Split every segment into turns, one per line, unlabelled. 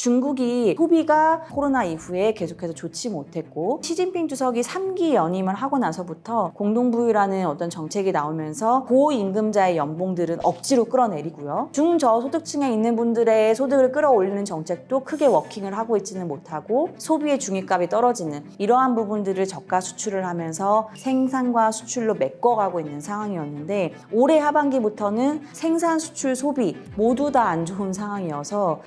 중국이 소비가 코로나 이후에 계속해서 좋지 못했고 시진핑 주석이 3기 연임을 하고 나서부터 공동부유라는 어떤 정책이 나오면서 고임금자의 연봉들은 억지로 끌어내리고요. 중저소득층에 있는 분들의 소득을 끌어올리는 정책도 크게 워킹을 하고 있지는 못하고 소비의 중위값이 떨어지는 이러한 부분들을 저가 수출을 하면서 생산과 수출로 메꿔가고 있는 상황이었는데 올해 하반기부터는 생산, 수출, 소비 모두 다 안 좋은 상황이어서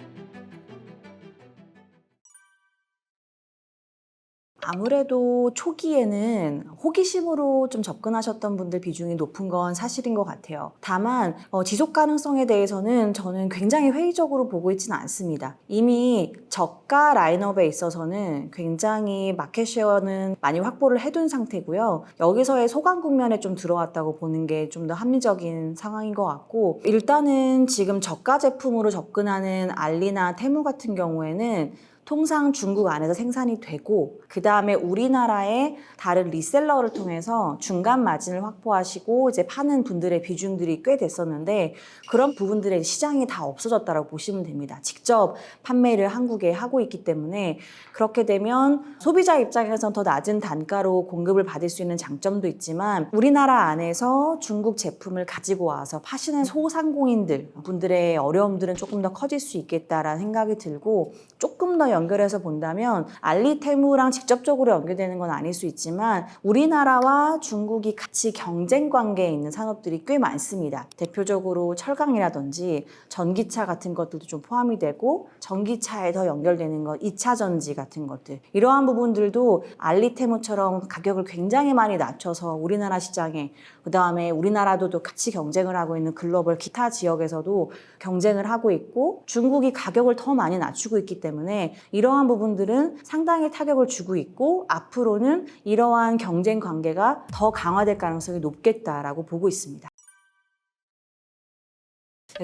아무래도 초기에는 호기심으로 좀 접근하셨던 분들 비중이 높은 건 사실인 것 같아요. 다만 지속 가능성에 대해서는 저는 굉장히 회의적으로 보고 있지는 않습니다. 이미 저가 라인업에 있어서는 굉장히 마켓 쉐어는 많이 확보를 해둔 상태고요. 여기서의 소강 국면에 좀 들어왔다고 보는 게 좀 더 합리적인 상황인 것 같고 일단은 지금 저가 제품으로 접근하는 알리나 테무 같은 경우에는 통상 중국 안에서 생산이 되고 그 다음에 우리나라의 다른 리셀러를 통해서 중간 마진을 확보하시고 이제 파는 분들의 비중들이 꽤 됐었는데 그런 부분들의 시장이 다 없어졌다고 보시면 됩니다. 직접 판매를 한국에 하고 있기 때문에 그렇게 되면 소비자 입장에서는 더 낮은 단가로 공급을 받을 수 있는 장점도 있지만 우리나라 안에서 중국 제품을 가지고 와서 파시는 소상공인들 분들의 어려움들은 조금 더 커질 수 있겠다라는 생각이 들고 조금 더 연결해서 본다면 알리테무랑 직접적으로 연결되는 건 아닐 수 있지만 우리나라와 중국이 같이 경쟁 관계에 있는 산업들이 꽤 많습니다. 대표적으로 철강이라든지 전기차 같은 것들도 좀 포함이 되고 전기차에 더 연결되는 것, 2차 전지 같은 것들 이러한 부분들도 알리테무처럼 가격을 굉장히 많이 낮춰서 우리나라 시장에 그 다음에 우리나라도 또 같이 경쟁을 하고 있는 글로벌 기타 지역에서도 경쟁을 하고 있고 중국이 가격을 더 많이 낮추고 있기 때문에 이러한 부분들은 상당히 타격을 주고 있고 앞으로는 이러한 경쟁 관계가 더 강화될 가능성이 높겠다라고 보고 있습니다.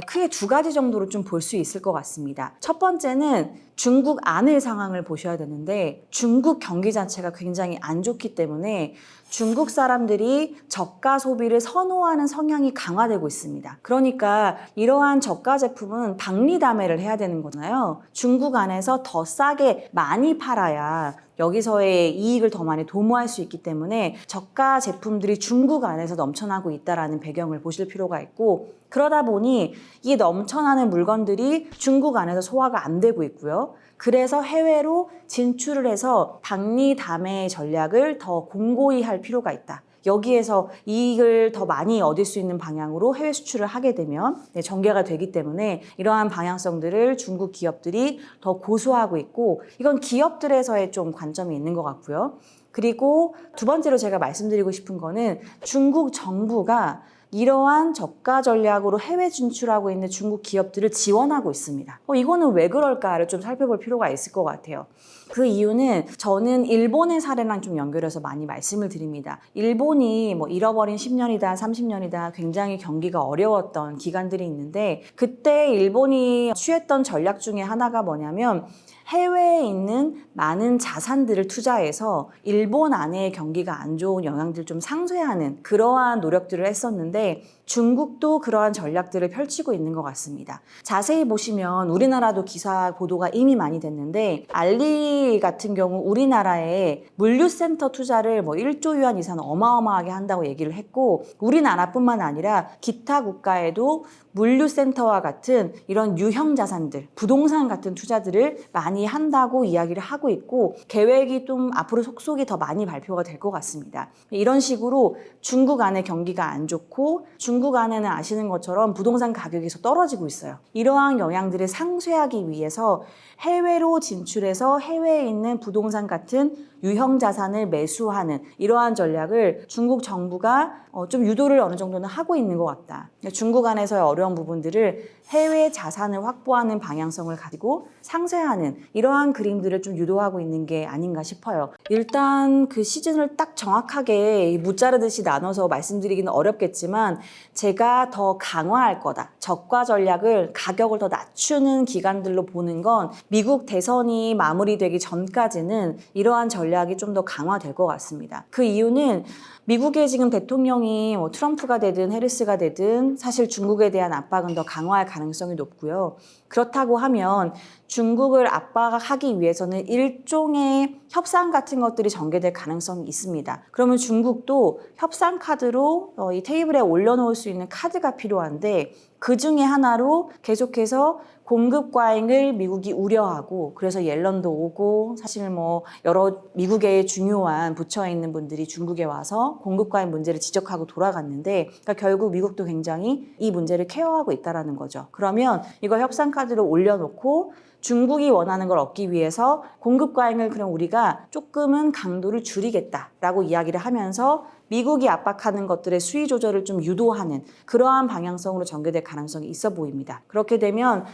크게 두 가지 정도로 좀 볼 수 있을 것 같습니다. 첫 번째는 중국 안의 상황을 보셔야 되는데 중국 경기 자체가 굉장히 안 좋기 때문에 중국 사람들이 저가 소비를 선호하는 성향이 강화되고 있습니다. 그러니까 이러한 저가 제품은 박리담회를 해야 되는 거잖아요. 중국 안에서 더 싸게 많이 팔아야 여기서의 이익을 더 많이 도모할 수 있기 때문에 저가 제품들이 중국 안에서 넘쳐나고 있다는 배경을 보실 필요가 있고 그러다 보니 이 넘쳐나는 물건들이 중국 안에서 소화가 안 되고 있고요. 그래서 해외로 진출을 해서 박리담회 전략을 더 공고히 할 필요가 있다. 여기에서 이익을 더 많이 얻을 수 있는 방향으로 해외 수출을 하게 되면 전개가 되기 때문에 이러한 방향성들을 중국 기업들이 더 고수하고 있고 이건 기업들에서의 좀 관점이 있는 것 같고요. 그리고 두 번째로 제가 말씀드리고 싶은 거는 중국 정부가 이러한 저가 전략으로 해외 진출하고 있는 중국 기업들을 지원하고 있습니다. 이거는 왜 그럴까를 좀 살펴볼 필요가 있을 것 같아요. 그 이유는 저는 일본의 사례랑 좀 연결해서 많이 말씀을 드립니다. 일본이 잃어버린 10년이다, 30년이다 굉장히 경기가 어려웠던 기간들이 있는데 그때 일본이 취했던 전략 중에 하나가 뭐냐면 해외에 있는 많은 자산들을 투자해서 일본 안의 경기가 안 좋은 영향들을 좀 상쇄하는 그러한 노력들을 했었는데 중국도 그러한 전략들을 펼치고 있는 것 같습니다. 자세히 보시면 우리나라도 기사 보도가 이미 많이 됐는데 알리 같은 경우 우리나라에 물류센터 투자를 1조 위안 이상 어마어마하게 한다고 얘기를 했고 우리나라뿐만 아니라 기타 국가에도 물류센터와 같은 이런 유형 자산들, 부동산 같은 투자들을 많이 한다고 이야기를 하고 있고 계획이 좀 앞으로 속속이 더 많이 발표가 될 것 같습니다. 이런 식으로 중국 안의 경기가 안 좋고 중국 안에는 아시는 것처럼 부동산 가격이 계속 떨어지고 있어요. 이러한 영향들을 상쇄하기 위해서 해외로 진출해서 해외에 있는 부동산 같은 유형 자산을 매수하는 이러한 전략을 중국 정부가 좀 유도를 어느 정도는 하고 있는 것 같다. 중국 안에서의 어려운 부분들을 해외 자산을 확보하는 방향성을 가지고 상쇄하는 이러한 그림들을 좀 유도하고 있는 게 아닌가 싶어요. 일단 그 시즌을 딱 정확하게 무자르듯이 나눠서 말씀드리기는 어렵겠지만 제가 더 강화할 거다. 저가 전략을 가격을 더 낮추는 기간들로 보는 건 미국 대선이 마무리되기 전까지는 이러한 전략 전략이 좀 더 강화될 것 같습니다. 그 이유는 미국의 지금 대통령이 트럼프가 되든 해리스가 되든 사실 중국에 대한 압박은 더 강화할 가능성이 높고요. 그렇다고 하면 중국을 압박하기 위해서는 일종의 협상 같은 것들이 전개될 가능성이 있습니다. 그러면 중국도 협상 카드로 이 테이블에 올려놓을 수 있는 카드가 필요한데 그 중에 하나로 계속해서 공급 과잉을 미국이 우려하고 그래서 옐런도 오고 사실 여러 미국의 중요한 부처에 있는 분들이 중국에 와서 공급 과잉 문제를 지적하고 돌아갔는데 그러니까 결국 미국도 굉장히 이 문제를 케어하고 있다는 거죠. 그러면 이걸 협상 카드로 올려놓고 중국이 원하는 걸 얻기 위해서 공급 과잉을 그럼 우리가 조금은 강도를 줄이겠다라고 이야기를 하면서 미국이 압박하는 것들의 수위 조절을 좀 유도하는 그러한 방향성으로 전개될 가능성이 있어 보입니다. 그렇게 되면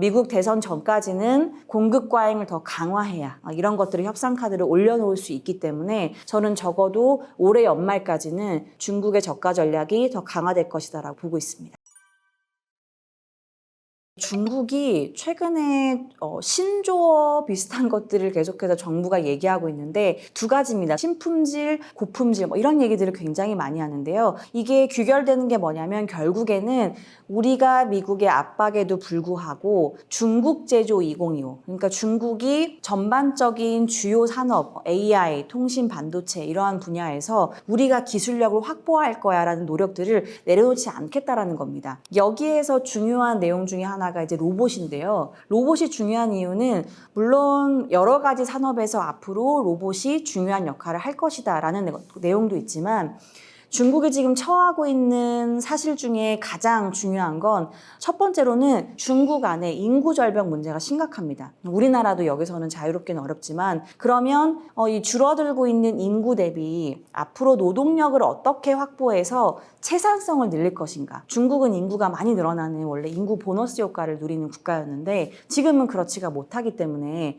미국 대선 전까지는 공급 과잉을 더 강화해야 이런 것들을 협상 카드를 올려놓을 수 있기 때문에 저는 적어도 올해 연말까지는 중국의 저가 전략이 더 강화될 것이다라고 보고 있습니다. 중국이 최근에 신조어 비슷한 것들을 계속해서 정부가 얘기하고 있는데 두 가지입니다. 신품질, 고품질 이런 얘기들을 굉장히 많이 하는데요. 이게 귀결되는 게 뭐냐면 결국에는 우리가 미국의 압박에도 불구하고 중국 제조 2025 그러니까 중국이 전반적인 주요 산업, AI, 통신, 반도체 이러한 분야에서 우리가 기술력을 확보할 거야라는 노력들을 내려놓지 않겠다라는 겁니다. 여기에서 중요한 내용 중에 하나가 이제 로봇인데요. 로봇이 중요한 이유는 물론 여러 가지 산업에서 앞으로 로봇이 중요한 역할을 할 것이다라는 내용도 있지만 중국이 지금 처하고 있는 사실 중에 가장 중요한 건 첫 번째로는 중국 안에 인구 절벽 문제가 심각합니다. 우리나라도 여기서는 자유롭기는 어렵지만 그러면 이 줄어들고 있는 인구 대비 앞으로 노동력을 어떻게 확보해서 채산성을 늘릴 것인가. 중국은 인구가 많이 늘어나는 원래 인구 보너스 효과를 누리는 국가였는데 지금은 그렇지가 못하기 때문에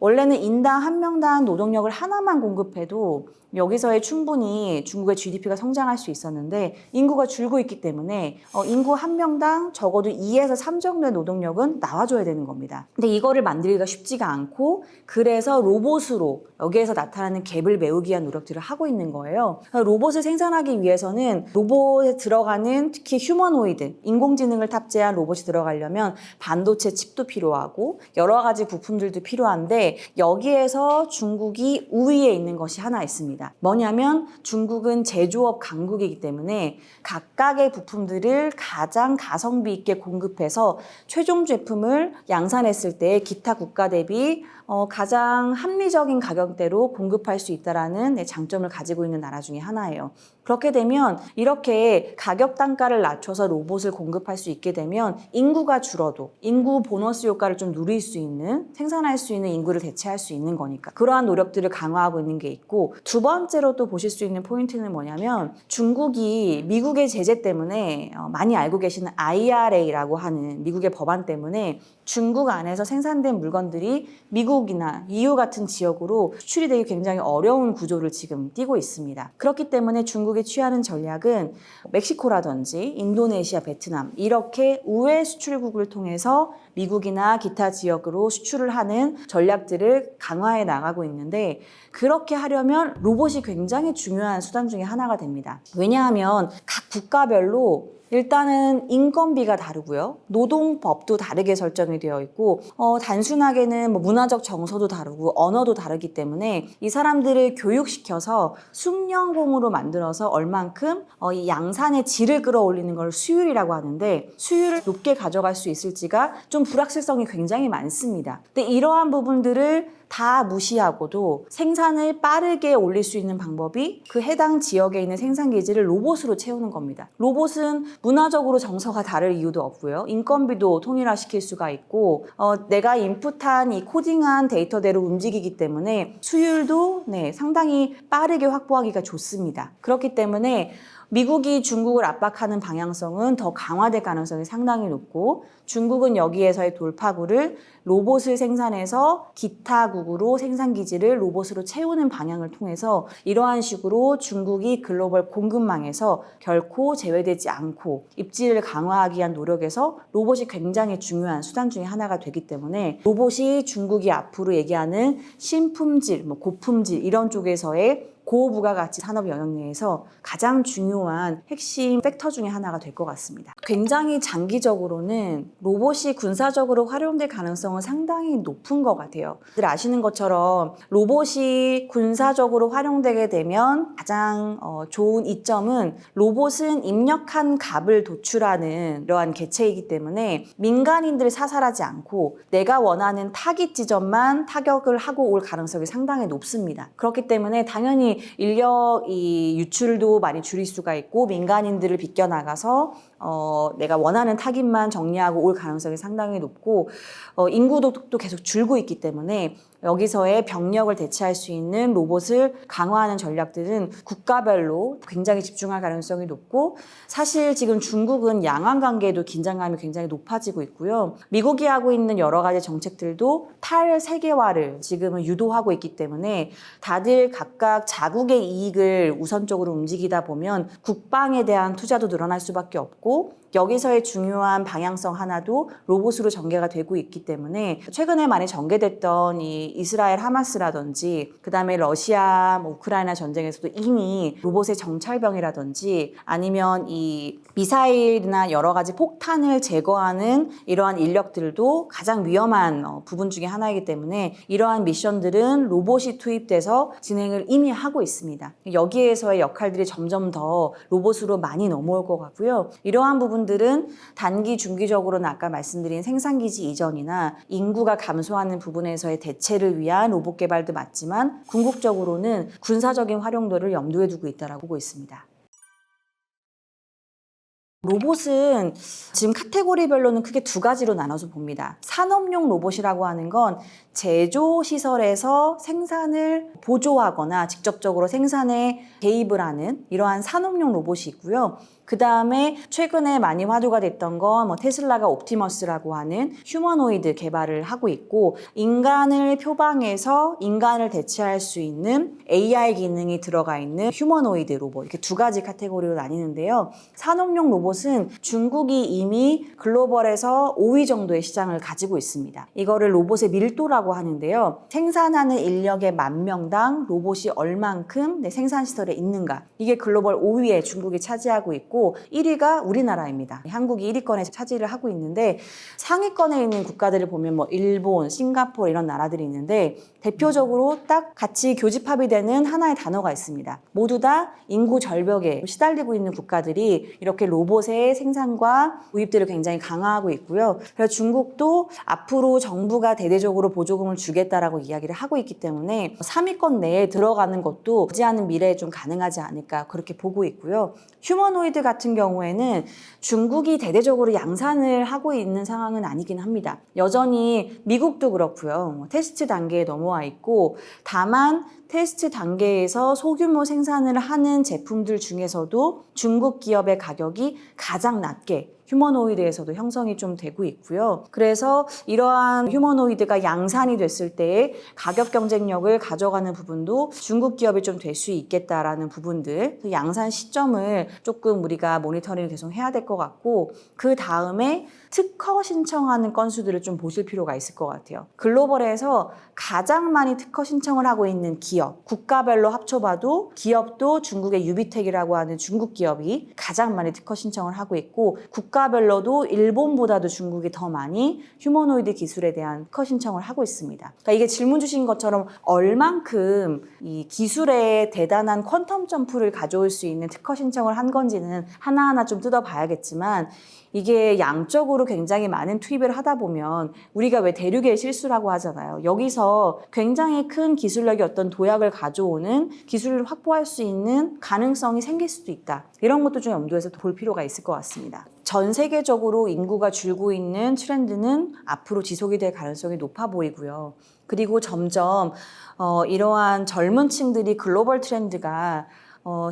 원래는 인당 한 명당 노동력을 하나만 공급해도 여기서의 충분히 중국의 GDP가 성장할 수 있었는데 인구가 줄고 있기 때문에 인구 한 명당 적어도 2에서 3 정도의 노동력은 나와줘야 되는 겁니다. 근데 이거를 만들기가 쉽지가 않고 그래서 로봇으로 여기에서 나타나는 갭을 메우기 위한 노력들을 하고 있는 거예요. 로봇을 생산하기 위해서는 로봇에 들어가는 특히 휴머노이드, 인공지능을 탑재한 로봇이 들어가려면 반도체 칩도 필요하고 여러 가지 부품들도 필요한데 여기에서 중국이 우위에 있는 것이 하나 있습니다. 뭐냐면 중국은 제조업 강국이기 때문에 각각의 부품들을 가장 가성비 있게 공급해서 최종 제품을 양산했을 때 기타 국가 대비 가장 합리적인 가격대로 공급할 수 있다는 장점을 가지고 있는 나라 중에 하나예요. 그렇게 되면 이렇게 가격 단가를 낮춰서 로봇을 공급할 수 있게 되면 인구가 줄어도 인구 보너스 효과를 좀 누릴 수 있는 생산할 수 있는 인구를 대체할 수 있는 거니까 그러한 노력들을 강화하고 있는 게 있고 두 번째로 또 보실 수 있는 포인트는 뭐냐면 중국이 미국의 제재 때문에 많이 알고 계시는 IRA라고 하는 미국의 법안 때문에 중국 안에서 생산된 물건들이 미국이나 EU 같은 지역으로 수출이 되기 굉장히 어려운 구조를 지금 띠고 있습니다. 그렇기 때문에 중국이 취하는 전략은 멕시코라든지 인도네시아, 베트남 이렇게 우회 수출국을 통해서 미국이나 기타 지역으로 수출을 하는 전략들을 강화해 나가고 있는데 그렇게 하려면 로봇이 굉장히 중요한 수단 중에 하나가 됩니다. 왜냐하면 각 국가별로 일단은 인건비가 다르고요. 노동법도 다르게 설정이 되어 있고 단순하게는 문화적 정서도 다르고 언어도 다르기 때문에 이 사람들을 교육시켜서 숙련공으로 만들어서 얼만큼 이 양산의 질을 끌어올리는 걸 수율이라고 하는데 수율을 높게 가져갈 수 있을지가 좀 불확실성이 굉장히 많습니다. 근데 이러한 부분들을 다 무시하고도 생산을 빠르게 올릴 수 있는 방법이 그 해당 지역에 있는 생산기지를 로봇으로 채우는 겁니다. 로봇은 문화적으로 정서가 다를 이유도 없고요. 인건비도 통일화시킬 수가 있고 내가 인풋한 이 코딩한 데이터대로 움직이기 때문에 수율도 상당히 빠르게 확보하기가 좋습니다. 그렇기 때문에 미국이 중국을 압박하는 방향성은 더 강화될 가능성이 상당히 높고 중국은 여기에서의 돌파구를 로봇을 생산해서 기타국으로 생산기지를 로봇으로 채우는 방향을 통해서 이러한 식으로 중국이 글로벌 공급망에서 결코 제외되지 않고 입지를 강화하기 위한 노력에서 로봇이 굉장히 중요한 수단 중에 하나가 되기 때문에 로봇이 중국이 앞으로 얘기하는 신품질, 고품질 이런 쪽에서의 고부가가치 산업 영역 내에서 가장 중요한 핵심 팩터 중에 하나가 될 것 같습니다. 굉장히 장기적으로는 로봇이 군사적으로 활용될 가능성은 상당히 높은 것 같아요. 늘 아시는 것처럼 로봇이 군사적으로 활용되게 되면 가장 좋은 이점은 로봇은 입력한 값을 도출하는 이러한 개체이기 때문에 민간인들을 사살하지 않고 내가 원하는 타깃 지점만 타격을 하고 올 가능성이 상당히 높습니다. 그렇기 때문에 당연히 인력 유출도 많이 줄일 수가 있고 민간인들을 비껴나가서 내가 원하는 타깃만 정리하고 올 가능성이 상당히 높고 인구도 또 계속 줄고 있기 때문에 여기서의 병력을 대체할 수 있는 로봇을 강화하는 전략들은 국가별로 굉장히 집중할 가능성이 높고 사실 지금 중국은 양안 관계에도 긴장감이 굉장히 높아지고 있고요. 미국이 하고 있는 여러 가지 정책들도 탈세계화를 지금은 유도하고 있기 때문에 다들 각각 자국의 이익을 우선적으로 움직이다 보면 국방에 대한 투자도 늘어날 수밖에 없고 여기서의 중요한 방향성 하나도 로봇으로 전개가 되고 있기 때문에 최근에 많이 전개됐던 이 이스라엘 하마스라든지 그다음에 러시아 우크라이나 전쟁에서도 이미 로봇의 정찰병이라든지 아니면 이 미사일이나 여러 가지 폭탄을 제거하는 이러한 인력들도 가장 위험한 부분 중에 하나이기 때문에 이러한 미션들은 로봇이 투입돼서 진행을 이미 하고 있습니다. 여기에서의 역할들이 점점 더 로봇으로 많이 넘어올 것 같고요. 이러한 부분들은 단기, 중기적으로는 아까 말씀드린 생산기지 이전이나 인구가 감소하는 부분에서의 대체를 위한 로봇 개발도 맞지만 궁극적으로는 군사적인 활용도를 염두에 두고 있다고 보고 있습니다. 로봇은 지금 카테고리별로는 크게 두 가지로 나눠서 봅니다. 산업용 로봇이라고 하는 건 제조시설에서 생산을 보조하거나 직접적으로 생산에 개입을 하는 이러한 산업용 로봇이 있고요. 그 다음에 최근에 많이 화두가 됐던 건 테슬라가 옵티머스라고 하는 휴머노이드 개발을 하고 있고 인간을 표방해서 인간을 대체할 수 있는 AI 기능이 들어가 있는 휴머노이드 로봇 이렇게 두 가지 카테고리로 나뉘는데요. 산업용 로봇은 중국이 이미 글로벌에서 5위 정도의 시장을 가지고 있습니다. 이거를 로봇의 밀도라고 하는데요. 생산하는 인력의 10,000명당 로봇이 얼만큼 생산시설에 있는가 이게 글로벌 5위에 중국이 차지하고 있고 1위가 우리나라입니다. 한국이 1위권에 차지를 하고 있는데 상위권에 있는 국가들을 보면 일본, 싱가포르 이런 나라들이 있는데 대표적으로 딱 같이 교집합이 되는 하나의 단어가 있습니다. 모두 다 인구 절벽에 시달리고 있는 국가들이 이렇게 로봇의 생산과 구입들을 굉장히 강화하고 있고요. 그래서 중국도 앞으로 정부가 대대적으로 보조금을 주겠다라고 이야기를 하고 있기 때문에 3위권 내에 들어가는 것도 머지않은 미래에 좀 가능하지 않을까 그렇게 보고 있고요. 휴머노이드 같은 경우에는 중국이 대대적으로 양산을 하고 있는 상황은 아니긴 합니다. 여전히 미국도 그렇고요. 테스트 단계에 넘어와 있고 다만 테스트 단계에서 소규모 생산을 하는 제품들 중에서도 중국 기업의 가격이 가장 낮게 휴머노이드에서도 형성이 좀 되고 있고요. 그래서 이러한 휴머노이드가 양산이 됐을 때의 가격 경쟁력을 가져가는 부분도 중국 기업이 좀 될 수 있겠다라는 부분들 양산 시점을 조금 우리가 모니터링을 계속 해야 될 것 같고 그 다음에 특허 신청하는 건수들을 좀 보실 필요가 있을 것 같아요. 글로벌에서 가장 많이 특허 신청을 하고 있는 기업, 국가별로 합쳐봐도 기업도 중국의 유비텍이라고 하는 중국 기업이 가장 많이 특허 신청을 하고 있고 국가별로도 일본보다도 중국이 더 많이 휴머노이드 기술에 대한 특허 신청을 하고 있습니다. 그러니까 이게 질문 주신 것처럼 얼만큼 이 기술에 대단한 퀀텀 점프를 가져올 수 있는 특허 신청을 한 건지는 하나하나 좀 뜯어봐야겠지만 이게 양적으로 굉장히 많은 투입을 하다 보면 우리가 왜 대륙의 실수라고 하잖아요. 여기서 굉장히 큰 기술력의 어떤 도약을 가져오는 기술을 확보할 수 있는 가능성이 생길 수도 있다. 이런 것도 좀 염두에서 볼 필요가 있을 것 같습니다. 전 세계적으로 인구가 줄고 있는 트렌드는 앞으로 지속이 될 가능성이 높아 보이고요. 그리고 점점 이러한 젊은 층들이 글로벌 트렌드가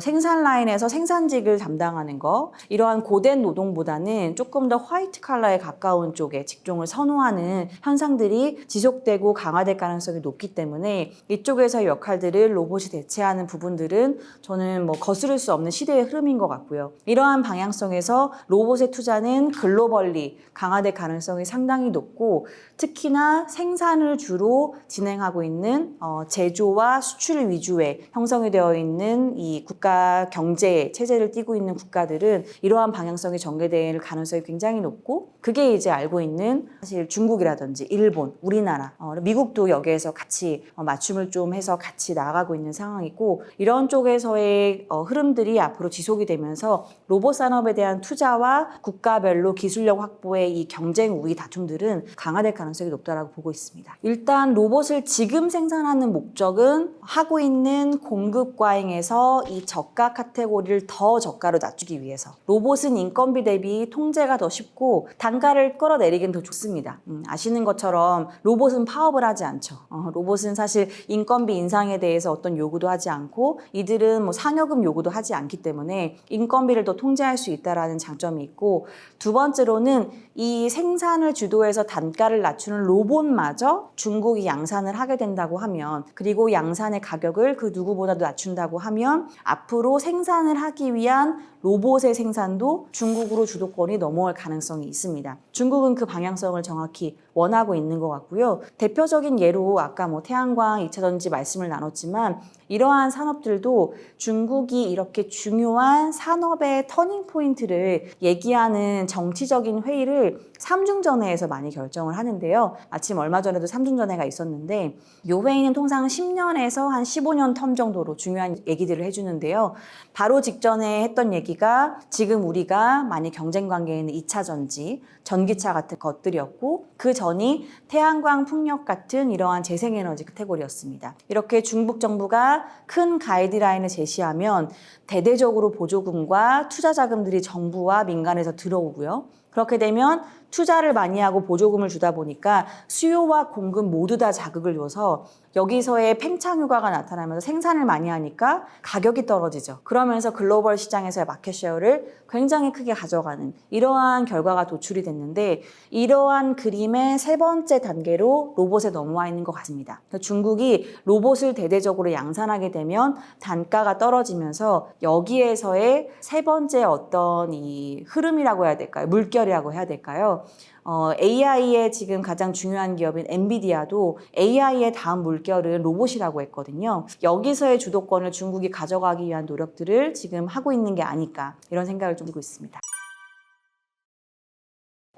생산 라인에서 생산직을 담당하는 거, 이러한 고된 노동보다는 조금 더 화이트 칼라에 가까운 쪽에 직종을 선호하는 현상들이 지속되고 강화될 가능성이 높기 때문에 이쪽에서의 역할들을 로봇이 대체하는 부분들은 저는 뭐 거스를 수 없는 시대의 흐름인 것 같고요. 이러한 방향성에서 로봇의 투자는 글로벌리 강화될 가능성이 상당히 높고, 특히나 생산을 주로 진행하고 있는 제조와 수출 위주의 형성이 되어 있는 이 국가 경제 체제를 띠고 있는 국가들은 이러한 방향성이 전개될 가능성이 굉장히 높고, 그게 이제 알고 있는 사실 중국이라든지 일본, 우리나라, 미국도 여기에서 같이 맞춤을 좀 해서 같이 나아가고 있는 상황이고, 이런 쪽에서의 흐름들이 앞으로 지속이 되면서 로봇 산업에 대한 투자와 국가별로 기술력 확보의 이 경쟁 우위 다툼들은 강화될 가능성이 높다라고 보고 있습니다. 일단 로봇을 지금 생산하는 목적은 하고 있는 공급 과잉에서 이 저가 카테고리를 더 저가로 낮추기 위해서. 로봇은 인건비 대비 통제가 더 쉽고 단가를 끌어내리긴 더 좋습니다. 아시는 것처럼 로봇은 파업을 하지 않죠. 로봇은 사실 인건비 인상에 대해서 어떤 요구도 하지 않고, 이들은 뭐 상여금 요구도 하지 않기 때문에 인건비를 더 통제할 수 있다는 장점이 있고, 두 번째로는 이 생산을 주도해서 단가를 낮추는 로봇마저 중국이 양산을 하게 된다고 하면, 그리고 양산의 가격을 그 누구보다도 낮춘다고 하면 앞으로 생산을 하기 위한 로봇의 생산도 중국으로 주도권이 넘어갈 가능성이 있습니다. 중국은 그 방향성을 정확히 원하고 있는 것 같고요. 대표적인 예로 아까 뭐 태양광, 2차전지 말씀을 나눴지만, 이러한 산업들도 중국이 이렇게 중요한 산업의 터닝 포인트를 얘기하는 정치적인 회의를 삼중전회에서 많이 결정을 하는데요. 마침 얼마 전에도 삼중전회가 있었는데, 이 회의는 통상 10년에서 한 15년 텀 정도로 중요한 얘기들을 해주는데요. 바로 직전에 했던 얘기가 지금 우리가 많이 경쟁 관계에 있는 2차전지, 전기차 같은 것들이었고, 그 전이 태양광, 풍력 같은 이러한 재생에너지 카테고리였습니다. 이렇게 중국 정부가 큰 가이드라인을 제시하면 대대적으로 보조금과 투자 자금들이 정부와 민간에서 들어오고요. 그렇게 되면 투자를 많이 하고 보조금을 주다 보니까 수요와 공급 모두 다 자극을 줘서 여기서의 팽창 효과가 나타나면서 생산을 많이 하니까 가격이 떨어지죠. 그러면서 글로벌 시장에서의 마켓 셰어를 굉장히 크게 가져가는 이러한 결과가 도출이 됐는데, 이러한 그림의 세 번째 단계로 로봇에 넘어와 있는 것 같습니다. 중국이 로봇을 대대적으로 양산하게 되면 단가가 떨어지면서 여기에서의 세 번째 어떤 이 흐름이라고 해야 될까요? 물결이라고 해야 될까요? AI의 지금 가장 중요한 기업인 엔비디아도 AI의 다음 물결은 로봇이라고 했거든요. 여기서의 주도권을 중국이 가져가기 위한 노력들을 지금 하고 있는 게 아닐까, 이런 생각을 좀 하고 있습니다.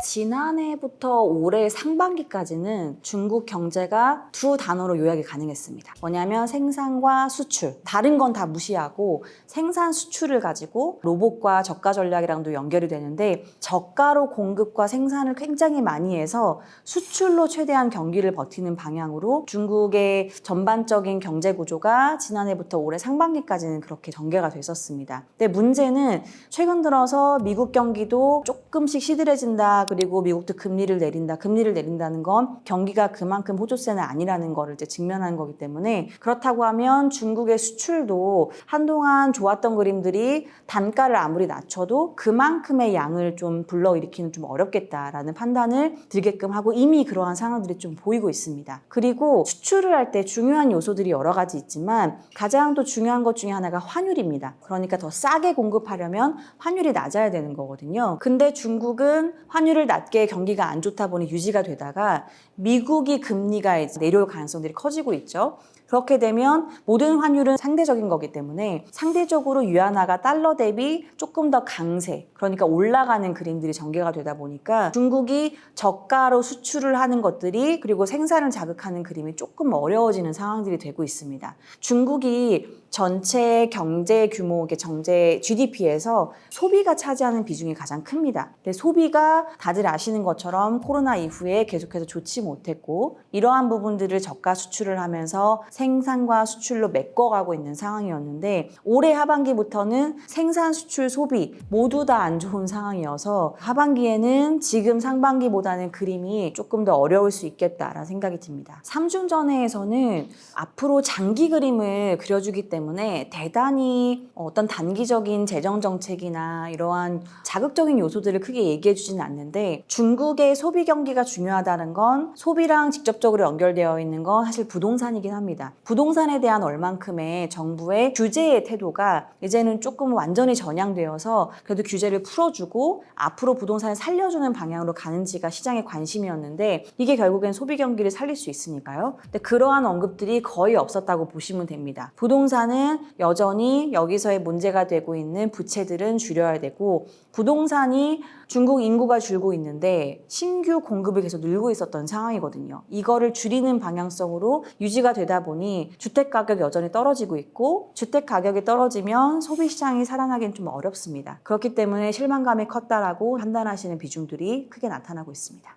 지난해부터 올해 상반기까지는 중국 경제가 두 단어로 요약이 가능했습니다. 뭐냐면 생산과 수출. 다른 건 다 무시하고 생산 수출을 가지고 로봇과 저가 전략이랑도 연결이 되는데, 저가로 공급과 생산을 굉장히 많이 해서 수출로 최대한 경기를 버티는 방향으로 중국의 전반적인 경제 구조가 지난해부터 올해 상반기까지는 그렇게 전개가 됐었습니다. 근데 문제는 최근 들어서 미국 경기도 조금씩 시들해진다, 그리고 미국도 금리를 내린다는 건 경기가 그만큼 호조세는 아니라는 거를 이제 직면하는 거기 때문에, 그렇다고 하면 중국의 수출도 한동안 좋았던 그림들이 단가를 아무리 낮춰도 그만큼의 양을 좀 불러일으키는 좀 어렵겠다라는 판단을 들게끔 하고, 이미 그러한 상황들이 좀 보이고 있습니다. 그리고 수출을 할 때 중요한 요소들이 여러 가지 있지만 가장 또 중요한 것 중에 하나가 환율입니다. 그러니까 더 싸게 공급하려면 환율이 낮아야 되는 거거든요. 근데 중국은 환율을 낮게 경기가 안 좋다 보니 유지가 되다가 미국이 금리가 이제 내려올 가능성들이 커지고 있죠. 그렇게 되면 모든 환율은 상대적인 거기 때문에 상대적으로 위안화가 달러 대비 조금 더 강세, 그러니까 올라가는 그림들이 전개가 되다 보니까 중국이 저가로 수출을 하는 것들이, 그리고 생산을 자극하는 그림이 조금 어려워지는 상황들이 되고 있습니다. 중국이 전체 경제 규모, 경제 GDP에서 소비가 차지하는 비중이 가장 큽니다. 근데 소비가 다들 아시는 것처럼 코로나 이후에 계속해서 좋지 못했고, 이러한 부분들을 저가 수출을 하면서 생산과 수출로 메꿔가고 있는 상황이었는데 올해 하반기부터는 생산, 수출, 소비 모두 다 안 좋은 상황이어서 하반기에는 지금 상반기보다는 그림이 조금 더 어려울 수 있겠다라는 생각이 듭니다. 삼중전해에서는 앞으로 장기 그림을 그려주기 때문에 대단히 어떤 단기적인 재정 정책이나 이러한 자극적인 요소들을 크게 얘기해 주지는 않는데 중국의 소비 경기가 중요하다는 건 소비랑 직접적으로 연결되어 있는 건 사실 부동산이긴 합니다. 부동산에 대한 얼만큼의 정부의 규제의 태도가 이제는 조금 완전히 전향되어서 그래도 규제를 풀어주고 앞으로 부동산을 살려주는 방향으로 가는지가 시장의 관심이었는데 이게 결국엔 소비 경기를 살릴 수 있으니까요. 근데 그러한 언급들이 거의 없었다고 보시면 됩니다. 부동산은 여전히 여기서의 문제가 되고 있는 부채들은 줄여야 되고 부동산이 중국 인구가 줄고 있는데 신규 공급이 계속 늘고 있었던 상황이거든요. 이거를 줄이는 방향성으로 유지가 되다 보니 주택 가격이 여전히 떨어지고 있고 주택 가격이 떨어지면 소비 시장이 살아나기는 좀 어렵습니다. 그렇기 때문에 실망감이 컸다라고 판단하시는 비중들이 크게 나타나고 있습니다.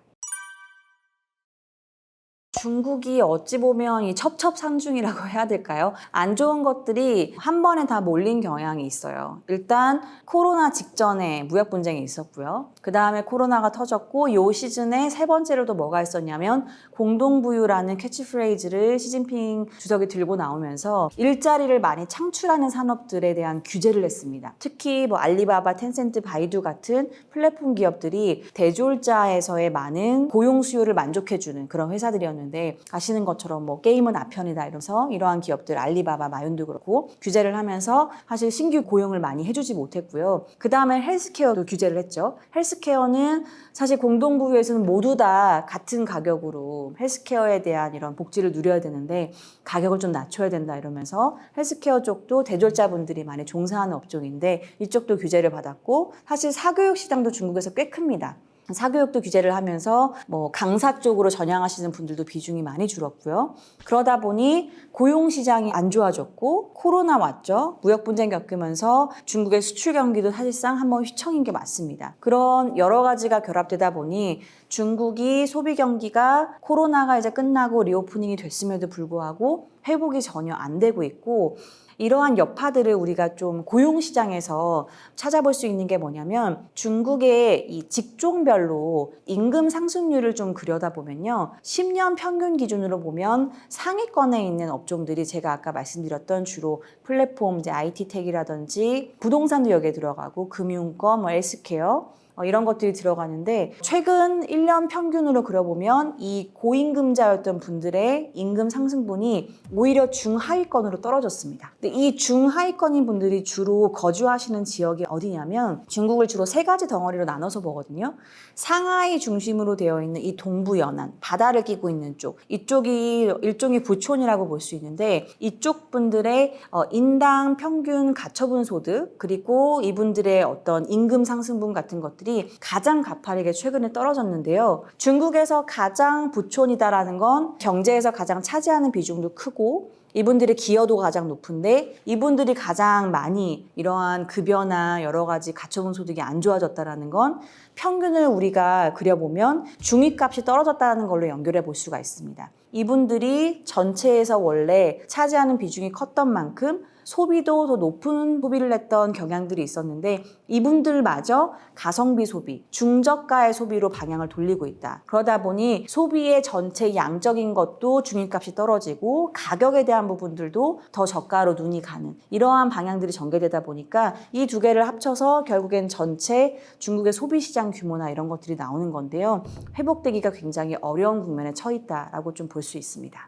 중국이 어찌 보면 이 첩첩산중이라고 해야 될까요? 안 좋은 것들이 한 번에 다 몰린 경향이 있어요. 일단 코로나 직전에 무역 분쟁이 있었고요. 그 다음에 코로나가 터졌고 이 시즌에 세 번째로 또 뭐가 있었냐면 공동부유라는 캐치프레이즈를 시진핑 주석이 들고 나오면서 일자리를 많이 창출하는 산업들에 대한 규제를 했습니다. 특히 뭐 알리바바, 텐센트, 바이두 같은 플랫폼 기업들이 대졸자에서의 많은 고용 수요를 만족해주는 그런 회사들이었는데 아시는 것처럼 뭐 게임은 아편이다 이러면서 이러한 기업들 알리바바, 마윤도 그렇고 규제를 하면서 사실 신규 고용을 많이 해주지 못했고요. 그 다음에 헬스케어도 규제를 했죠. 헬스케어는 사실 공동부유에서는 모두 다 같은 가격으로 헬스케어에 대한 이런 복지를 누려야 되는데 가격을 좀 낮춰야 된다 이러면서 헬스케어 쪽도 대졸자분들이 많이 종사하는 업종인데 이쪽도 규제를 받았고 사실 사교육 시장도 중국에서 꽤 큽니다. 사교육도 규제를 하면서 뭐 강사 쪽으로 전향하시는 분들도 비중이 많이 줄었고요. 그러다 보니 고용 시장이 안 좋아졌고 코로나 왔죠. 무역 분쟁 겪으면서 중국의 수출 경기도 사실상 한번 휘청인 게 맞습니다. 그런 여러 가지가 결합되다 보니 중국이 소비 경기가 코로나가 이제 끝나고 리오프닝이 됐음에도 불구하고 회복이 전혀 안 되고 있고 이러한 여파들을 우리가 좀 고용시장에서 찾아볼 수 있는 게 뭐냐면 중국의 이 직종별로 임금 상승률을 좀 들여다보면요. 10년 평균 기준으로 보면 상위권에 있는 업종들이 제가 아까 말씀드렸던 주로 플랫폼, 이제 IT텍이라든지 부동산도 여기에 들어가고 금융권, 뭐 헬스케어 이런 것들이 들어가는데 최근 1년 평균으로 그려보면 이 고임금자였던 분들의 임금 상승분이 오히려 중하위권으로 떨어졌습니다. 근데 이 중하위권인 분들이 주로 거주하시는 지역이 어디냐면 중국을 주로 세 가지 덩어리로 나눠서 보거든요. 상하이 중심으로 되어 있는 이 동부 연안, 바다를 끼고 있는 쪽, 이쪽이 일종의 부촌이라고 볼 수 있는데 이쪽 분들의 인당 평균 가처분 소득 그리고 이분들의 어떤 임금 상승분 같은 것들이 가장 가파르게 최근에 떨어졌는데요. 중국에서 가장 부촌이다라는 건 경제에서 가장 차지하는 비중도 크고 이분들의 기여도가 가장 높은데 이분들이 가장 많이 이러한 급여나 여러 가지 가처분 소득이 안 좋아졌다는 건 평균을 우리가 그려보면 중위값이 떨어졌다는 걸로 연결해 볼 수가 있습니다. 이분들이 전체에서 원래 차지하는 비중이 컸던 만큼 소비도 더 높은 소비를 했던 경향들이 있었는데 이분들마저 가성비 소비, 중저가의 소비로 방향을 돌리고 있다. 그러다 보니 소비의 전체 양적인 것도 중위값이 떨어지고 가격에 대한 부분들도 더 저가로 눈이 가는 이러한 방향들이 전개되다 보니까 이 두 개를 합쳐서 결국엔 전체 중국의 소비시장 규모나 이런 것들이 나오는 건데요. 회복되기가 굉장히 어려운 국면에 처해 있다라고 좀 볼 수 있습니다.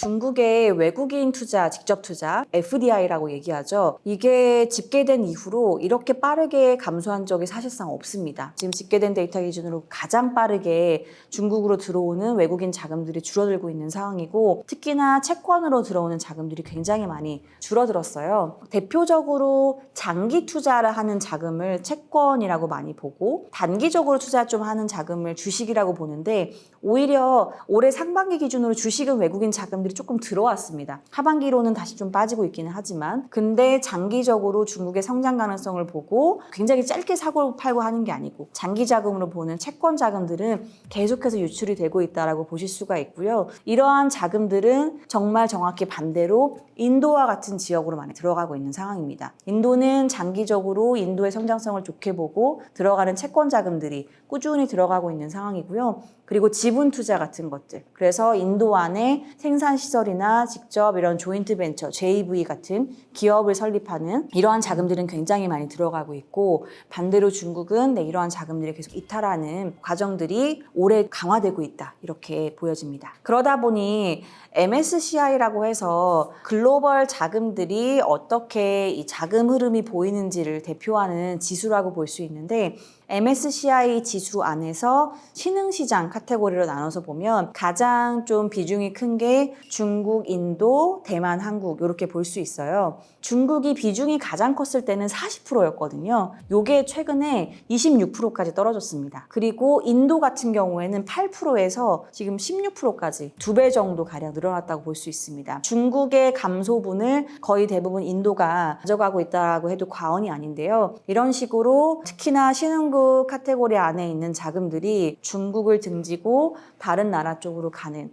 중국의 외국인 투자, 직접 투자, FDI라고 얘기하죠. 이게 집계된 이후로 이렇게 빠르게 감소한 적이 사실상 없습니다. 지금 집계된 데이터 기준으로 가장 빠르게 중국으로 들어오는 외국인 자금들이 줄어들고 있는 상황이고 특히나 채권으로 들어오는 자금들이 굉장히 많이 줄어들었어요. 대표적으로 장기 투자를 하는 자금을 채권이라고 많이 보고 단기적으로 투자 좀 하는 자금을 주식이라고 보는데 오히려 올해 상반기 기준으로 주식은 외국인 자금들이 자금들이 조금 들어왔습니다. 하반기로는 다시 좀 빠지고 있기는 하지만, 근데 장기적으로 중국의 성장 가능성을 보고 굉장히 짧게 사고 팔고 하는 게 아니고 장기 자금으로 보는 채권 자금들은 계속해서 유출이 되고 있다라고 보실 수가 있고요. 이러한 자금들은 정말 정확히 반대로 인도와 같은 지역으로 많이 들어가고 있는 상황입니다. 인도는 장기적으로 인도의 성장성을 좋게 보고 들어가는 채권 자금들이 꾸준히 들어가고 있는 상황이고요. 그리고 지분 투자 같은 것들. 그래서 인도 안에 생산 시설이나 직접 이런 조인트 벤처, JV 같은 기업을 설립하는 이러한 자금들은 굉장히 많이 들어가고 있고, 반대로 중국은 이러한 자금들이 계속 이탈하는 과정들이 올해 강화되고 있다. 이렇게 보여집니다. 그러다 보니 MSCI라고 해서 글로벌 자금들이 어떻게 이 자금 흐름이 보이는지를 대표하는 지수라고 볼 수 있는데, MSCI 지수 안에서 신흥시장 카테고리로 나눠서 보면 가장 좀 비중이 큰 게 중국, 인도, 대만, 한국 이렇게 볼 수 있어요. 중국이 비중이 가장 컸을 때는 40%였거든요. 요게 최근에 26%까지 떨어졌습니다. 그리고 인도 같은 경우에는 8%에서 지금 16%까지 2배 정도 가량 늘어났다고 볼 수 있습니다. 중국의 감소분을 거의 대부분 인도가 가져가고 있다고 해도 과언이 아닌데요. 이런 식으로 특히나 신흥국 카테고리 안에 있는 자금들이 중국을 등지고 다른 나라 쪽으로 가는,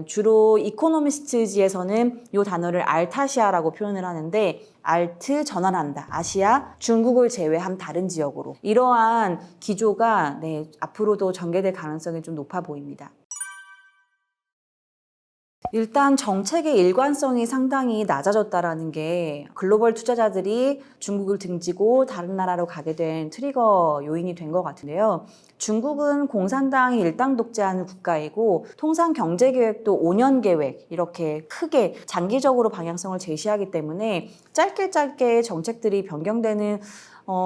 주로 이코노미스트지에서는 이 단어를 알타시아라고 표현을 하는데, 알트 전환한다. 아시아, 중국을 제외한 다른 지역으로. 이러한 기조가 앞으로도 전개될 가능성이 좀 높아 보입니다. 일단 정책의 일관성이 상당히 낮아졌다라는 게 글로벌 투자자들이 중국을 등지고 다른 나라로 가게 된 트리거 요인이 된 것 같은데요. 중국은 공산당이 일당 독재하는 국가이고 통상 경제 계획도 5년 계획 이렇게 크게 장기적으로 방향성을 제시하기 때문에 짧게 정책들이 변경되는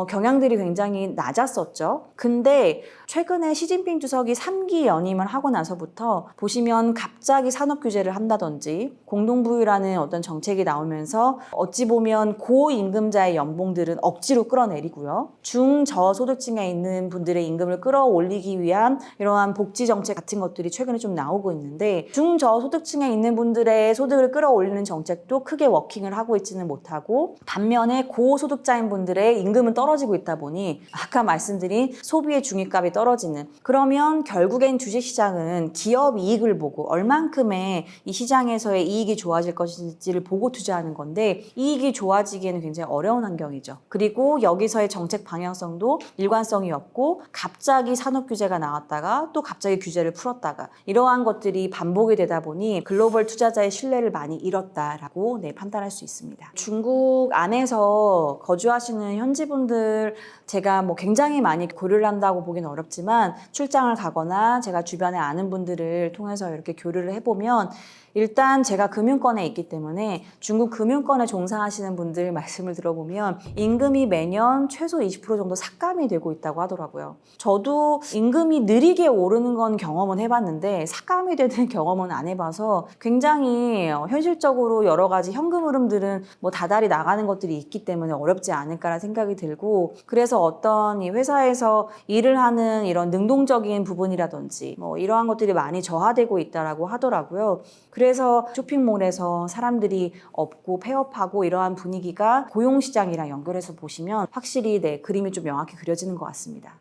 경향들이 굉장히 낮았었죠. 근데 최근에 시진핑 주석이 3기 연임을 하고 나서부터 보시면 갑자기 산업 규제를 한다든지 공동부유라는 어떤 정책이 나오면서 어찌 보면 고임금자의 연봉들은 억지로 끌어내리고요. 중저소득층에 있는 분들의 임금을 끌어올리기 위한 이러한 복지 정책 같은 것들이 최근에 좀 나오고 있는데, 중저소득층에 있는 분들의 소득을 끌어올리는 정책도 크게 워킹을 하고 있지는 못하고, 반면에 고소득자인 분들의 임금은 떨어지고 있다 보니 아까 말씀드린 소비의 중위값이 떨어지는, 그러면 결국엔 주식시장은 기업 이익을 보고 얼만큼의 이 시장에서의 이익이 좋아질 것인지를 보고 투자하는 건데, 이익이 좋아지기에는 굉장히 어려운 환경이죠. 그리고 여기서의 정책 방향성도 일관성이 없고 갑자기 산업 규제가 나왔다가 또 갑자기 규제를 풀었다가 이러한 것들이 반복이 되다 보니 글로벌 투자자의 신뢰를 많이 잃었다라고 판단할 수 있습니다. 중국 안에서 거주하시는 현지분들 제가 굉장히 많이 고려를 한다고 보기는 어렵지만, 출장을 가거나 제가 주변에 아는 분들을 통해서 이렇게 교류를 해보면 일단 제가 금융권에 있기 때문에 중국 금융권에 종사하시는 분들 말씀을 들어보면 임금이 매년 최소 20% 정도 삭감이 되고 있다고 하더라고요. 저도 임금이 느리게 오르는 건 경험은 해봤는데 삭감이 되는 경험은 안 해봐서 굉장히 현실적으로 여러 가지 현금 흐름들은 다달이 나가는 것들이 있기 때문에 어렵지 않을까라는 생각이 들고, 그래서 어떤 이 회사에서 일을 하는 이런 능동적인 부분이라든지 이러한 것들이 많이 저하되고 있다라고 하더라고요. 그래서 쇼핑몰에서 사람들이 없고 폐업하고 이러한 분위기가 고용시장이랑 연결해서 보시면 확실히 그림이 좀 명확히 그려지는 것 같습니다.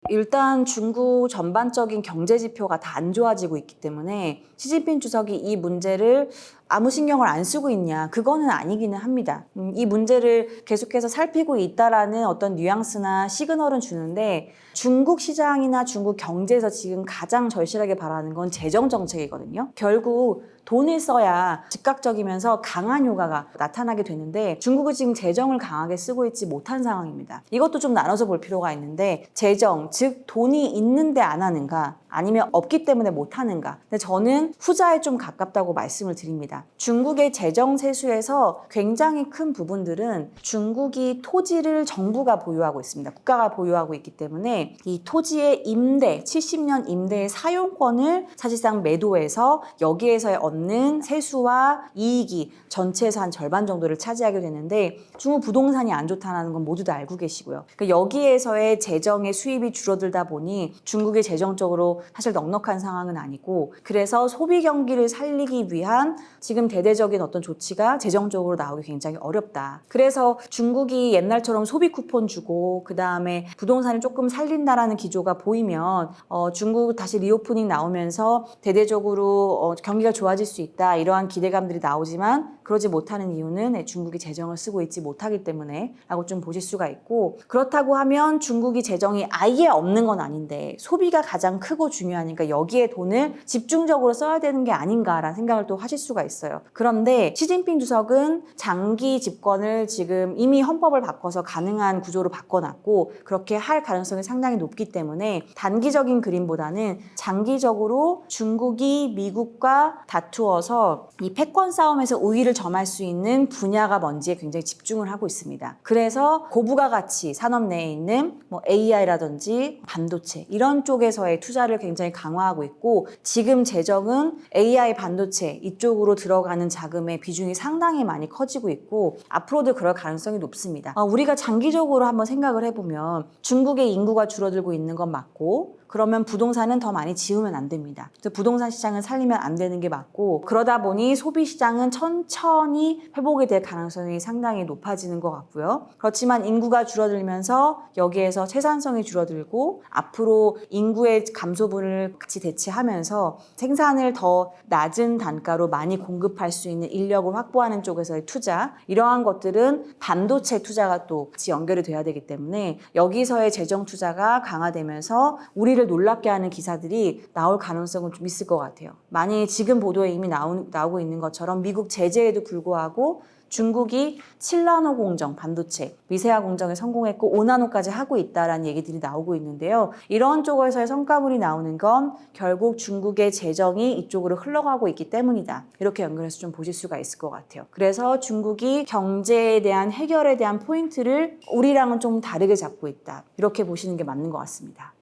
일단 중국 전반적인 경제 지표가 다 안 좋아지고 있기 때문에 시진핑 주석이 이 문제를 아무 신경을 안 쓰고 있냐, 그거는 아니기는 합니다. 이 문제를 계속해서 살피고 있다라는 어떤 뉘앙스나 시그널은 주는데, 중국 시장이나 중국 경제에서 지금 가장 절실하게 바라는 건 재정 정책이거든요. 결국 돈을 써야 즉각적이면서 강한 효과가 나타나게 되는데, 중국은 지금 재정을 강하게 쓰고 있지 못한 상황입니다. 이것도 좀 나눠서 볼 필요가 있는데, 재정, 즉 돈이 있는데 안 하는가, 아니면 없기 때문에 못 하는가. 근데 저는 후자에 좀 가깝다고 말씀을 드립니다. 중국의 재정 세수에서 굉장히 큰 부분들은 중국이 토지를 정부가 보유하고 있습니다. 국가가 보유하고 있기 때문에 이 토지의 임대, 70년 임대의 사용권을 사실상 매도해서 여기에서 얻는 세수와 이익이 전체에서 한 절반 정도를 차지하게 되는데, 중국 부동산이 안 좋다는 건 모두 다 알고 계시고요. 그러니까 여기에서의 재정의 수입이 줄어들다 보니 중국이 재정적으로 사실 넉넉한 상황은 아니고, 그래서 소비 경기를 살리기 위한 지금 대대적인 어떤 조치가 재정적으로 나오기 굉장히 어렵다. 그래서 중국이 옛날처럼 소비 쿠폰 주고 그 다음에 부동산을 조금 살린다라는 기조가 보이면 중국 다시 리오프닝 나오면서 대대적으로 경기가 좋아질 수 있다, 이러한 기대감들이 나오지만 그러지 못하는 이유는 중국이 재정을 쓰고 있지 못하기 때문에 라고 좀 보실 수가 있고, 그렇다고 하면 중국이 재정이 아예 없는 건 아닌데 소비가 가장 크고 중요하니까 여기에 돈을 집중적으로 써야 되는 게 아닌가라는 생각을 또 하실 수가 있어요. 그런데 시진핑 주석은 장기 집권을 지금 이미 헌법을 바꿔서 가능한 구조로 바꿔놨고 그렇게 할 가능성이 상당히 높기 때문에 단기적인 그림보다는 장기적으로 중국이 미국과 다투어서 이 패권 싸움에서 우위를 점할 수 있는 분야가 뭔지에 굉장히 집중을 하고 있습니다. 그래서 고부가 가치 산업 내에 있는 AI라든지 반도체 이런 쪽에서의 투자를 굉장히 강화하고 있고, 지금 재정은 AI 반도체 이쪽으로 들어가는 자금의 비중이 상당히 많이 커지고 있고 앞으로도 그럴 가능성이 높습니다. 우리가 장기적으로 한번 생각을 해보면 중국의 인구가 줄어들고 있는 건 맞고, 그러면 부동산은 더 많이 지으면 안 됩니다. 부동산 시장을 살리면 안 되는 게 맞고, 그러다 보니 소비 시장은 천천히 회복이 될 가능성이 상당히 높아지는 것 같고요. 그렇지만 인구가 줄어들면서 여기에서 생산성이 줄어들고 앞으로 인구의 감소분을 같이 대체하면서 생산을 더 낮은 단가로 많이 공급할 수 있는 인력을 확보하는 쪽에서의 투자, 이러한 것들은 반도체 투자가 또 같이 연결이 돼야 되기 때문에 여기서의 재정 투자가 강화되면서 우리를 놀랍게 하는 기사들이 나올 가능성은 좀 있을 것 같아요. 만약에 지금 보도에 이미 나오고 있는 것처럼 미국 제재에도 불구하고 중국이 7나노 공정, 반도체, 미세화 공정에 성공했고 5나노까지 하고 있다라는 얘기들이 나오고 있는데요. 이런 쪽에서의 성과물이 나오는 건 결국 중국의 재정이 이쪽으로 흘러가고 있기 때문이다. 이렇게 연결해서 좀 보실 수가 있을 것 같아요. 그래서 중국이 경제에 대한 해결에 대한 포인트를 우리랑은 좀 다르게 잡고 있다. 이렇게 보시는 게 맞는 것 같습니다.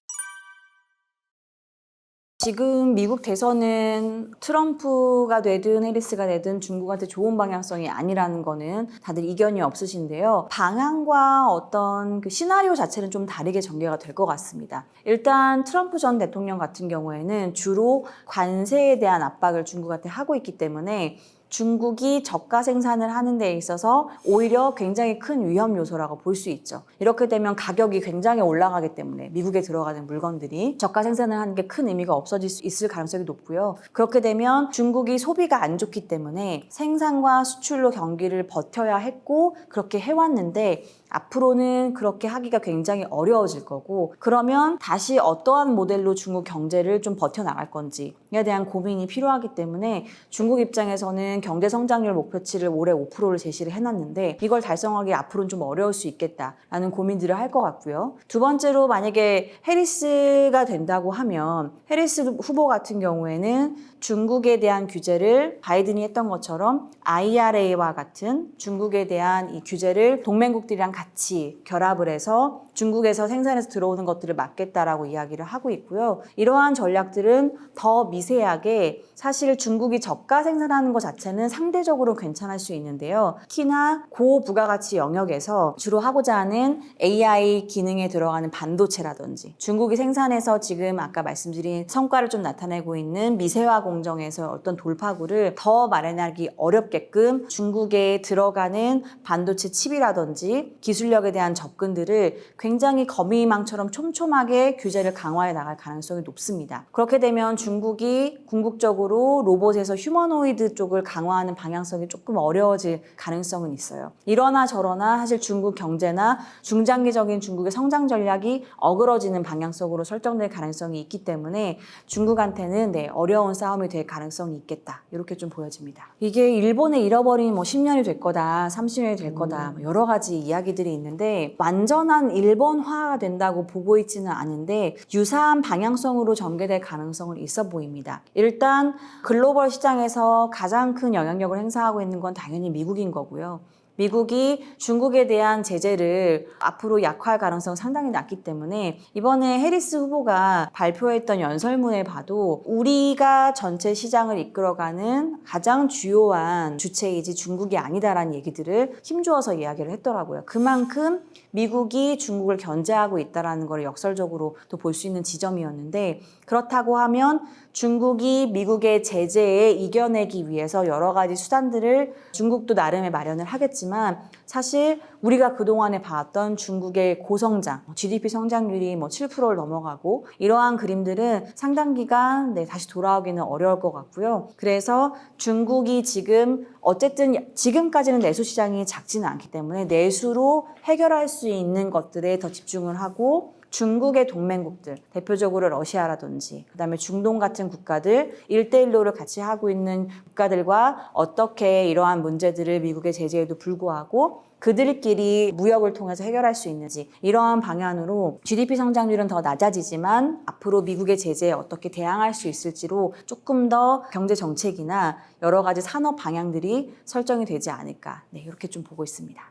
지금 미국 대선은 트럼프가 되든 해리스가 되든 중국한테 좋은 방향성이 아니라는 거는 다들 이견이 없으신데요. 방향과 어떤 그 시나리오 자체는 좀 다르게 전개가 될 것 같습니다. 일단 트럼프 전 대통령 같은 경우에는 주로 관세에 대한 압박을 중국한테 하고 있기 때문에 중국이 저가 생산을 하는 데 있어서 오히려 굉장히 큰 위험 요소라고 볼 수 있죠. 이렇게 되면 가격이 굉장히 올라가기 때문에 미국에 들어가는 물건들이 저가 생산을 하는 게 큰 의미가 없어질 수 있을 가능성이 높고요. 그렇게 되면 중국이 소비가 안 좋기 때문에 생산과 수출로 경기를 버텨야 했고 그렇게 해왔는데 앞으로는 그렇게 하기가 굉장히 어려워질 거고, 그러면 다시 어떠한 모델로 중국 경제를 좀 버텨나갈 건지에 대한 고민이 필요하기 때문에 중국 입장에서는 경제 성장률 목표치를 올해 5%를 제시를 해놨는데 이걸 달성하기 앞으로는 좀 어려울 수 있겠다라는 고민들을 할 것 같고요. 두 번째로 만약에 해리스가 된다고 하면 해리스 후보 같은 경우에는 중국에 대한 규제를 바이든이 했던 것처럼 IRA와 같은 중국에 대한 이 규제를 동맹국들이랑 같이 결합을 해서 중국에서 생산해서 들어오는 것들을 막겠다라고 이야기를 하고 있고요. 이러한 전략들은 더 미세하게 사실 중국이 저가 생산하는 것 자체는 상대적으로 괜찮을 수 있는데요. 특히나 고부가가치 영역에서 주로 하고자 하는 AI 기능에 들어가는 반도체라든지 중국이 생산해서 지금 아까 말씀드린 성과를 좀 나타내고 있는 미세화 공정에서 어떤 돌파구를 더 마련하기 어렵게끔 중국에 들어가는 반도체 칩이라든지 기술력에 대한 접근들을 굉장히 거미망처럼 촘촘하게 규제를 강화해 나갈 가능성이 높습니다. 그렇게 되면 중국이 궁극적으로 로봇에서 휴머노이드 쪽을 강화하는 방향성이 조금 어려워질 가능성은 있어요. 이러나 저러나 사실 중국 경제나 중장기적인 중국의 성장 전략이 어그러지는 방향성으로 설정될 가능성이 있기 때문에 중국한테는 어려운 싸움이 될 가능성이 있겠다. 이렇게 좀 보여집니다. 이게 일본에 잃어버린 10년이 될 거다, 30년이 될 거다, 여러 가지 이야기들이 있는데 완전한 일본화가 된다고 보고 있지는 않은데 유사한 방향성으로 전개될 가능성은 있어 보입니다. 일단 글로벌 시장에서 가장 큰 영향력을 행사하고 있는 건 당연히 미국인 거고요. 미국이 중국에 대한 제재를 앞으로 약화할 가능성이 상당히 낮기 때문에 이번에 해리스 후보가 발표했던 연설문을 봐도 우리가 전체 시장을 이끌어가는 가장 주요한 주체이지 중국이 아니다라는 얘기들을 힘주어서 이야기를 했더라고요. 그만큼 미국이 중국을 견제하고 있다는 걸 역설적으로 또 볼 수 있는 지점이었는데, 그렇다고 하면 중국이 미국의 제재에 이겨내기 위해서 여러 가지 수단들을 중국도 나름의 마련을 하겠지만, 사실 우리가 그동안에 봐왔던 중국의 고성장, GDP 성장률이 7%를 넘어가고 이러한 그림들은 상당 기간 다시 돌아오기는 어려울 것 같고요. 그래서 중국이 지금 어쨌든 지금까지는 내수 시장이 작지는 않기 때문에 내수로 해결할 수 있는 것들에 더 집중을 하고, 중국의 동맹국들, 대표적으로 러시아라든지 그다음에 중동 같은 국가들, 1대1로를 같이 하고 있는 국가들과 어떻게 이러한 문제들을 미국의 제재에도 불구하고 그들끼리 무역을 통해서 해결할 수 있는지, 이러한 방향으로 GDP 성장률은 더 낮아지지만 앞으로 미국의 제재에 어떻게 대항할 수 있을지로 조금 더 경제 정책이나 여러 가지 산업 방향들이 설정이 되지 않을까, 이렇게 좀 보고 있습니다.